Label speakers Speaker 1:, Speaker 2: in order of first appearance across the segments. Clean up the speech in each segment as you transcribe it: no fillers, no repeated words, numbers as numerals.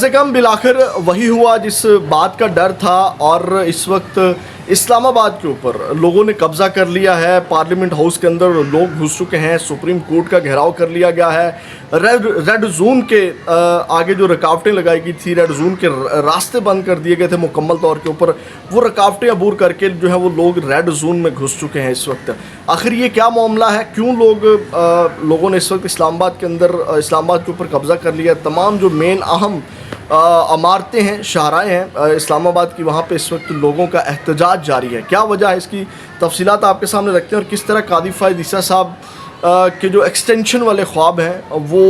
Speaker 1: से कम बिलाखिर वही हुआ जिस बात का डर था और इस वक्त इस्लामाबाद के ऊपर लोगों ने कब्ज़ा कर लिया है। पार्लियामेंट हाउस के अंदर लोग घुस चुके हैं, सुप्रीम कोर्ट का घेराव कर लिया गया है। रेड जोन के आगे जो रुकावटें लगाई गई थी, रेड जोन के रास्ते बंद कर दिए गए थे मुकम्मल तौर के ऊपर। वो रुकावटें अबूर करके जो है वो लोग रेड जोन में घुस चुके हैं इस वक्त। आखिर ये क्या मामला है, क्यों लोगों ने इस वक्त इस्लामाबाद के अंदर इस्लामाबाद के ऊपर कब्ज़ा कर लिया। तमाम जो मेन अहम इमारतें हैं, शाहराएँ हैं इस्लामाबाद की, वहाँ पे इस वक्त लोगों का एहतजाज जारी है। क्या वजह है, इसकी तफसीलात आपके सामने रखते हैं और किस तरह कादी फ़ायद ईसा साहब के जो एक्सटेंशन वाले ख्वाब हैं वो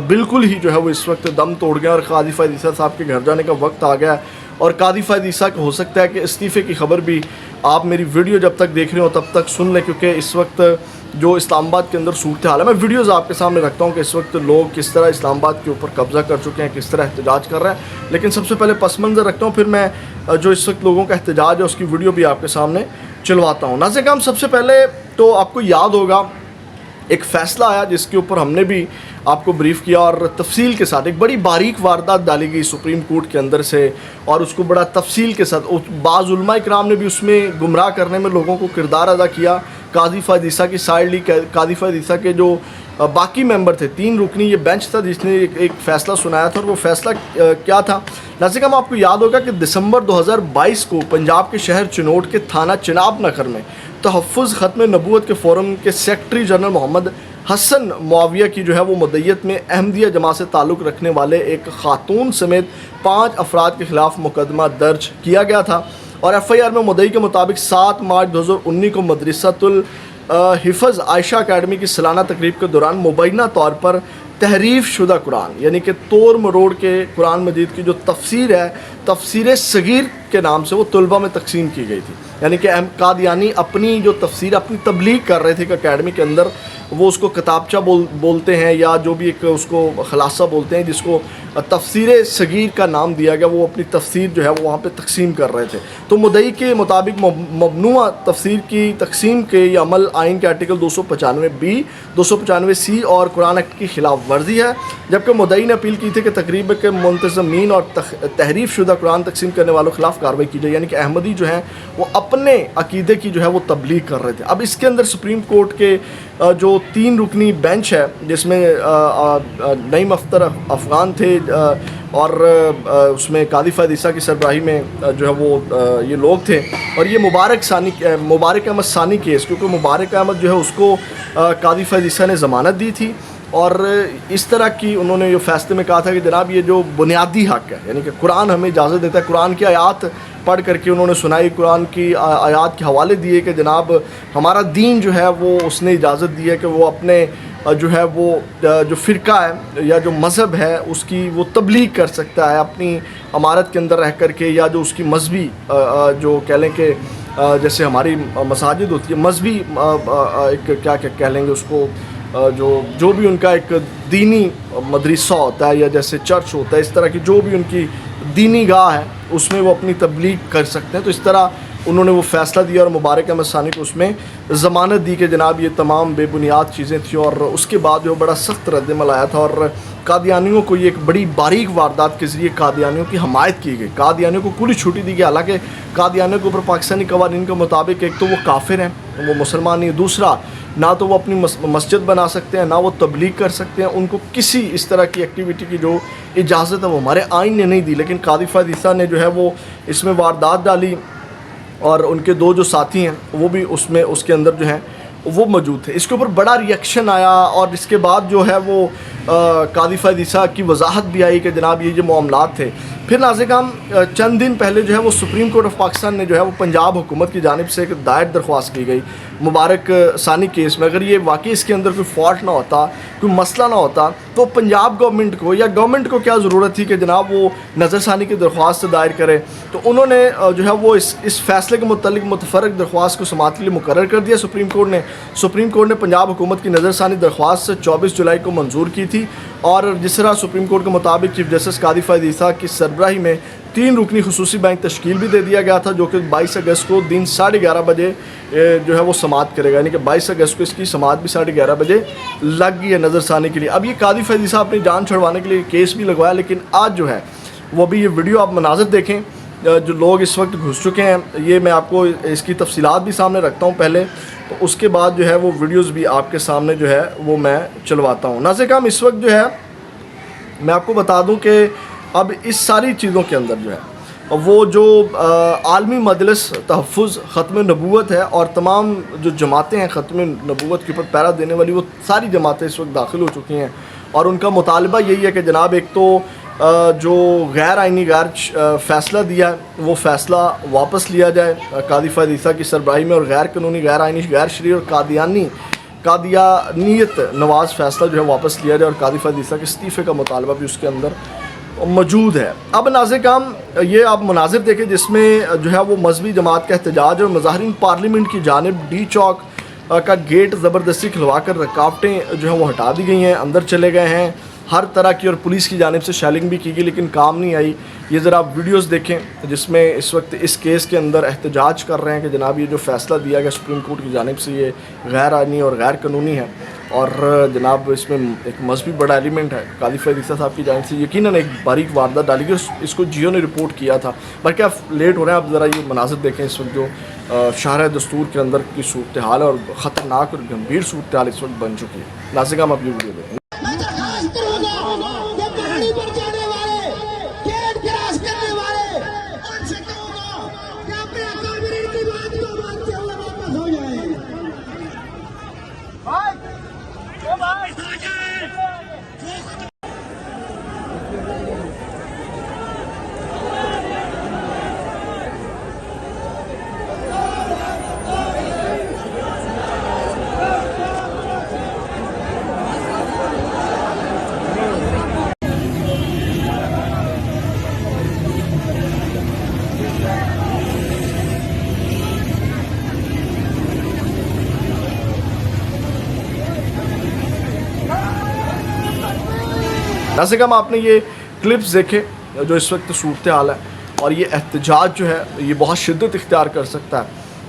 Speaker 1: बिल्कुल ही जो है वो इस वक्त दम तोड़ गए और कादी फ़ायद ईसा साहब के घर जाने का वक्त आ गया है। और कादी फ़ायद ईसा को हो सकता है कि इस्तीफ़े की खबर भी आप मेरी वीडियो जब तक देख रहे हो तब तक सुन लें, क्योंकि इस वक्त जो इस्लामाबाद के अंदर सूरत हाल है, मैं वीडियोज़ आपके सामने रखता हूँ कि इस वक्त लोग किस तरह इस्लामाबाद के ऊपर कब्ज़ा कर चुके हैं, किस तरह एहतजाज कर रहे हैं। लेकिन सबसे पहले पस मंज़र रखता हूँ, फिर मैं जो इस वक्त लोगों का एहतजाज है उसकी वीडियो भी आपके सामने चलवाता हूँ। नाज़रीन हम सबसे पहले तो आपको याद होगा एक फ़ैसला आया जिसके ऊपर हमने भी आपको ब्रीफ़ किया और तफसील के साथ एक बड़ी बारीक वारदात डाली गई सुप्रीम कोर्ट के अंदर से, और उसको बड़ा तफसील के साथ बाज़ उलमा इकराम ने भी उसमें गुमराह करने में लोगों को किरदार अदा किया। कादी फ़ायद ईसा की साइड ली, कादी फ़ायद ईसा के जो बाकी मेंबर थे, 3 रुकनी ये बेंच था जिसने एक फ़ैसला सुनाया था। और वो फ़ैसला क्या था, नाज़रीन हम आपको याद होगा कि दिसंबर 2022 को पंजाब के शहर चिनोट के थाना चिनाब नगर में तहफ़्फ़ुज़ ख़त्म नबूवत के फ़ोरम के सेक्रेटरी जनरल मोहम्मद हसन मुआविया की जो है वो मदय्यत में अहमदिया जमात से ताल्लुक़ रखने वाले एक ख़ातून समेत 5 अफराद के ख़िलाफ़ मुकदमा दर्ज किया गया था। और FIR में मुद्दई के मुताबिक 7 मार्च 2019 को मदरसतुल हिफ़्ज़ आयशा अकेडमी की सालाना तकरीब के दौरान मुबैना तौर पर तहरीफ शुदा कुरान यानी कि तोड़ मरोड़ के कुरान मजीद की जो तफसीर है, तफसीर सगीर के नाम से वो तलबा में तकसीम की गई थी। यानी कि कादियानी अपनी जो तफसीर अपनी तबलीग कर रहे थे कि अकेडमी के अंदर वो उसको किताबचा बोलते हैं या जो भी एक उसको खलासा बोलते हैं, जिसको तफसीर सगीर का नाम दिया गया, वो अपनी तफसीर जो है वो वहाँ पे तकसीम कर रहे थे। तो मुद्दई के मुताबिक ममनुआ तफसीर की तकसीम के ये अमल आइन के आर्टिकल 295B, 295C और कुरान एक्ट की खिलाफ वर्जी है। जबकि मुद्दई ने अपील की थी कि तकरीब के मुंतज़मीन और तहरीफ शुदा कुरान तकसीम करने वालों के खिलाफ कार्रवाई की जाए। यानी कि अहमदी जो हैं वो अपने अकीदे की जो है वो तबलीग कर रहे थे। अब इसके अंदर सुप्रीम कोर्ट के जो 3 रुकनी बेंच है जिसमें नईम अख्तर अफ़गान थे और उसमें कादी फ़ायद ईसा की सरबराही में जो है वो ये लोग थे। और ये मुबारक अहमद सानी केस, क्योंकि मुबारक अहमद जो है उसको कादी फ़ायद ईसा ने ज़मानत दी थी और इस तरह की उन्होंने ये फ़ैसले में कहा था कि जनाब ये जो बुनियादी हक़ है, यानी कि कुरान हमें इजाज़त देता है, कुरान की आयत पढ़ करके उन्होंने सुनाई, कुरान की आयत के हवाले दिए कि जनाब हमारा दीन जो है वो उसने इजाज़त दी है कि वो अपने जो है वो जो फ़िरका है या जो मज़हब है उसकी वो तबलीग कर सकता है अपनी इमारत के अंदर रह कर के, या जो उसकी मजहबी जो कह लें कि जैसे हमारी मसाजिद होती है मजहबी एक क्या कह लेंगे उसको, जो भी उनका एक दीनी मदरसा होता है या जैसे चर्च होता है, इस तरह की जो भी उनकी दीनी गाह है उसमें वो अपनी तबलीग कर सकते हैं। तो इस तरह उन्होंने वो फ़ैसला दिया और मुबारक अहमद सानी को उसमें ज़मानत दी कि जनाब ये तमाम बेबुनियाद चीज़ें थी। और उसके बाद जो बड़ा सख्त रद्दमल आया था और कादियानियों को ये एक बड़ी बारीक वारदात के ज़रिए कादियानियों की हमायत की गई, कादियानियों को खुली छुट्टी दी गई। हालांकि कादियानियों के ऊपर पाकिस्तानी कवानीन के मुताबिक एक तो वो काफिर हैं, वो मुसलमान नहीं, दूसरा ना तो वो अपनी मस्जिद बना सकते हैं, ना वो तबलीग कर सकते हैं, उनको किसी इस तरह की एक्टिविटी की जो इजाज़त है वो हमारे आइन ने नहीं दी। लेकिन कादी फ़ायद ईसा ने जो है वो इसमें वारदात डाली और उनके 2 जो साथी हैं वो भी उसके अंदर जो हैं वो मौजूद थे। इसके ऊपर बड़ा रिएक्शन आया और इसके बाद जो है वो कादी फ़ायद ईसा की वजाहत भी आई कि जनाब ये जो मामलात थे। फिर नाज़रीन चंद दिन पहले जो है वो सुप्रीम कोर्ट ऑफ पाकिस्तान ने जो है वो पंजाब हुकूमत की जानिब से एक दायर दरख्वास्त की गई मुबारक सानी केस में। अगर ये वाकई इसके अंदर कोई फॉल्ट ना होता, कोई मसला ना होता, तो पंजाब गवर्नमेंट को या गवर्नमेंट को क्या ज़रूरत थी कि जनाब वो नज़रसानी की दरख्वास्त दायर करे। तो उन्होंने जो है वो इस फ़ैसले के मुतल्लिक़ मुतफ़रक़ दरख्वास्त को समाअत के लिए मुकर्रर कर दिया सुप्रीम कोर्ट ने। सुप्रीम कोर्ट ने पंजाब हुकूमत की नज़रसानी दरख्वास्त 24 जुलाई को मंजूर की थी। और जिस तरह सुप्रीम कोर्ट के मुताबिक चीफ जस्टिस कादी फ़ैज़ ईसा की सरबराही में 3 रुकनी खुसूसी बैंक तश्कील भी दे दिया गया था, जो कि 22 अगस्त को दिन 11:30 बजे जो है वो समाअत करेगा, यानी कि 22 अगस्त को इसकी समाअत भी 11:30 बजे लग गई है नज़रसानी के लिए। अब ये कादी फ़ैज़ ईसा अपनी जान छुड़वाने के लिए केस भी लगवाया, लेकिन आज जो है वो अभी ये वीडियो आप मनाज़र देखें, जो लोग इस वक्त घुस चुके हैं, ये मैं आपको इसकी तफसीलात भी सामने रखता हूँ पहले, तो उसके बाद जो है वो वीडियोस भी आपके सामने जो है वो मैं चलवाता हूँ। नाज़रीन, इस वक्त जो है मैं आपको बता दूँ कि अब इस सारी चीज़ों के अंदर जो है वो जो आलमी मजलिस तहफ़्फ़ुज़ ख़त्म नबूवत है और तमाम जो जमातें हैं ख़त्म नबूवत के ऊपर पैरा देने वाली, वो सारी जमातें इस वक्त दाखिल हो चुकी हैं। और उनका मुतालबा यही है कि जनाब, एक तो जो गैर आइनी फ़ैसला दिया है वो फ़ैसला वापस लिया जाए कादी फ़ैज़ ईसा की सरबराही में, और गैर कानूनी, गैर आइनी, गैर शरई और कादियानियत नवाज़ फ़ैसला जो है वापस लिया जाए, और कादी फ़ैज़ ईसा के इस्तीफ़े का मुतालबा भी उसके अंदर मौजूद है। अब नाज़रीन, ये आप मनाज़िर देखें जिसमें जो है वो मजहबी जमात का एहतजाज और मुज़ाहिरीन पार्लियामेंट की जानिब डी चौक का गेट ज़बरदस्ती खुलवा कर रुकावटें जो है वो हटा दी गई हैं, अंदर चले गए हैं हर तरह की, और पुलिस की जानिब से शेलिंग भी की गई लेकिन काम नहीं आई। ये ज़रा आप वीडियोस देखें जिसमें इस वक्त इस केस के अंदर एहतजाज कर रहे हैं कि जनाब ये जो फ़ैसला दिया गया सुप्रीम कोर्ट की जानिब से ये गैर आइनी और गैर कानूनी है, और जनाब इसमें एक मजहबी बड़ा एलिमेंट है। कादी फ़ैज़ ईसा साहब की जानिब से यकीनन एक बारीक वारदात डाली गई, इसको जियो ने रिपोर्ट किया था। बल्कि आप लेट हो रहे हैं, आप ज़रा ये मनाज़िर देखें इस वक्त जो शहर दस्तूर के अंदर की सूरत हाल है, और ख़तरनाक और गंभीर सूरत हाल इस वक्त बन चुकी है। नाज़रीन, आप ये वीडियो देखें। नाज़रीन, आपने ये क्लिप्स देखे जो इस वक्त सूरत हाल है, और ये एहतजाज जो है ये बहुत शिद्दत इख्तियार कर सकता है,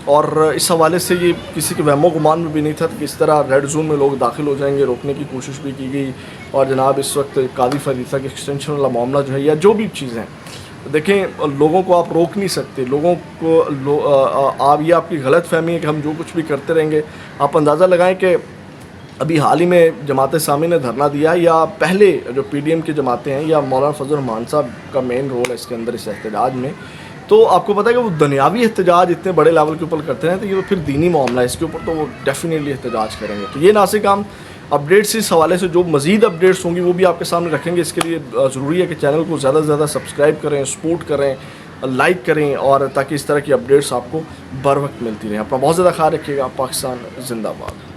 Speaker 1: और इस हवाले से ये किसी के वहमो गुमान में भी नहीं था कि इस तरह रेड जोन में लोग दाखिल हो जाएंगे। रोकने की कोशिश भी की गई, और जनाब इस वक्त कादी फ़ैज़ ईसा के एक्सटेंशन वाला मामला जो है या जो भी चीज़ें हैं, देखें लोगों को आप रोक नहीं सकते, लोगों को आप ये आपकी गलत फहमी है कि हम जो कुछ भी करते रहेंगे। आप अंदाज़ा लगाएं कि अभी हाल ही में जमात इस्लामी ने धरना दिया, या पहले जो PDM की जमातें हैं, या मौलाना फजल रहमान साहब का मेन रोल है इसके अंदर इस एहतजाज में, तो आपको पता है कि वो दुनियावी एहतजाज इतने बड़े लेवल के ऊपर करते हैं, तो ये तो फिर दीनी मामला है, इसके ऊपर तो वो डेफिनेटली एहतजाज करेंगे। तो ये नाज़रीन, अपडेट्स इस हवाले से जो मज़ीद अपडेट्स होंगी वो भी आपके सामने रखेंगे। इसके लिए ज़रूरी है कि चैनल को ज़्यादा से ज़्यादा सब्सक्राइब करें, सपोर्ट करें, लाइक करें, और ताकि इस तरह की अपडेट्स आपको बर वक्त मिलती रहें। अपना बहुत ज़्यादा ख्याल रखिएगा। पाकिस्तान जिंदाबाद।